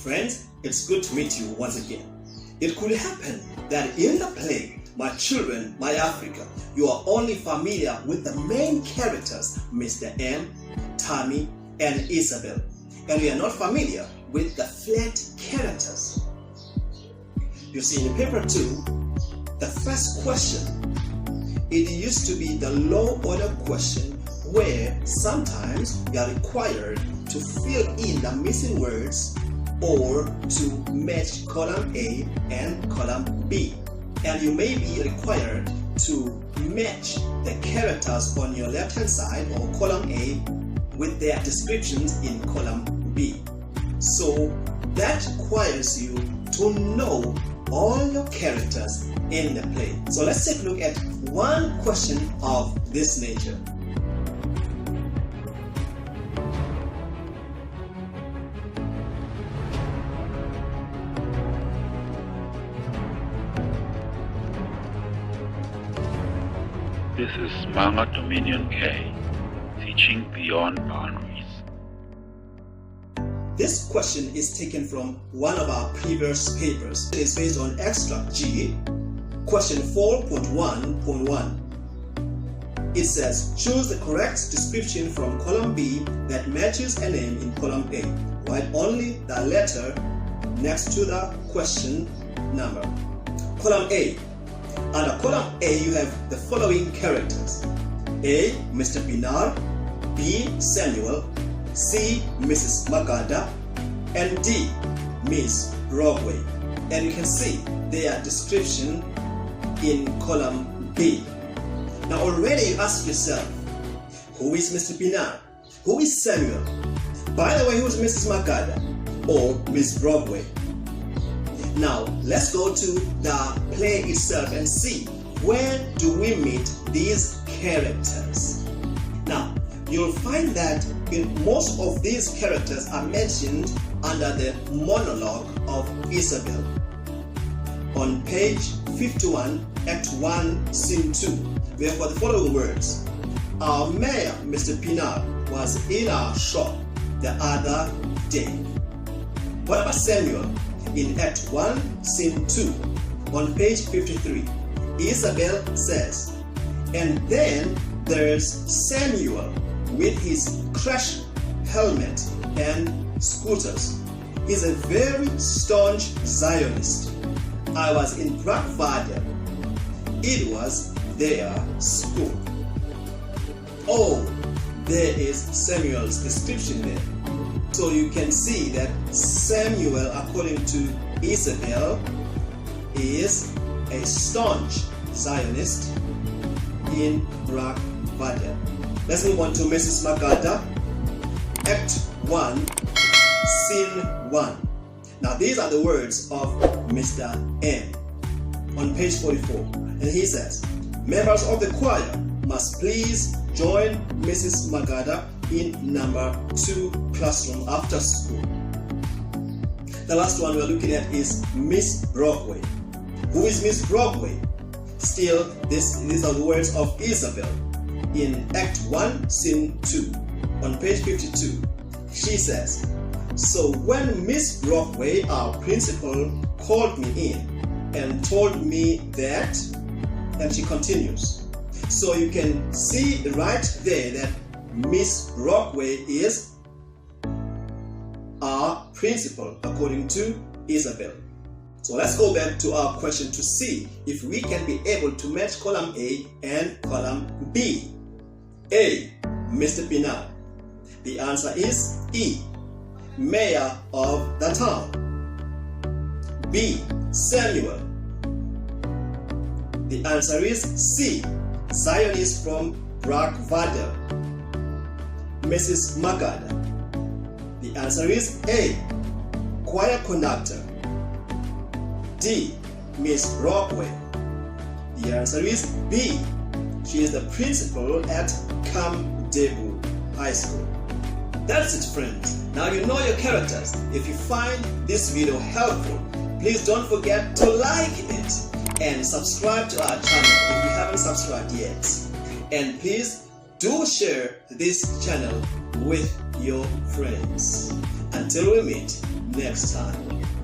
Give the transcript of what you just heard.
Friends, it's good to meet you once again. It could happen that in the play, My Children, My Africa, you are only familiar with the main characters, Mr. M, Tammy, and Isabel, and you are not familiar with the flat characters. You see, in paper 2, the first question, it used to be the low order question where sometimes you are required to fill in the missing words or to match column A and column B. And you may be required to match the characters on your left hand side or column A with their descriptions in column B. So that requires you to know all your characters in the play. So let's take a look at one question of this nature. This is Manga Dominion K, teaching beyond boundaries. This question is taken from one of our previous papers. It is based on extract G, question 4.1.1. It says, choose the correct description from column B that matches a name in column A. Write only the letter next to the question number. Column A. Under column A, you have the following characters. A. Mr. Pinar, B. Samuel, C. Mrs. Magada, and D. Miss Broadway. And you can see their description in column B. Now already you ask yourself, who is Mr. Pinar? Who is Samuel? By the way, who is Mrs. Magada or Miss Broadway? Now let's go to the play itself and see where do we meet these characters. Now you'll find that in most of these characters are mentioned under the monologue of Isabel. On page 51, Act 1, Scene 2, we have got the following words. Our mayor, Mr. Pinar, was in our shop the other day. What about Samuel? In Act 1, Scene 2, on page 53, Isabel says, and then there's Samuel with his crash helmet and scooters. He's a very staunch Zionist. I was in Brakvader. It was their school. Oh, there is Samuel's description there. So you can see that Samuel, according to Isabel, is a staunch Zionist in Brakvader. Let's move on to Mrs. Magada, Act 1, Scene 1. Now these are the words of Mr. M on page 44. And he says, members of the choir must please join Mrs. Magada in number 2 classroom after school. The last one we're looking at is Miss Broadway. Who is Miss Broadway? Still, these are the words of Isabel in Act 1, Scene 2, on page 52. She says, so when Miss Broadway, our principal, called me in and told me that, and she continues. So you can see right there that Miss Broadway is our principal, according to Isabel. So let's go back to our question to see if we can be able to match column A and column B. A. Mr. Pinar. The answer is E. Mayor of the town. B. Samuel. The answer is C. Zionist from Brakvader. Mrs. Magada. The answer is A. Choir conductor. D. Miss Broadway. The answer is B. She is the principal at Kamdebu High School. That's it, friends. Now you know your characters. If you find this video helpful, please don't forget to like it and subscribe to our channel if you haven't subscribed yet. And please do share this channel with your friends. Until we meet next time.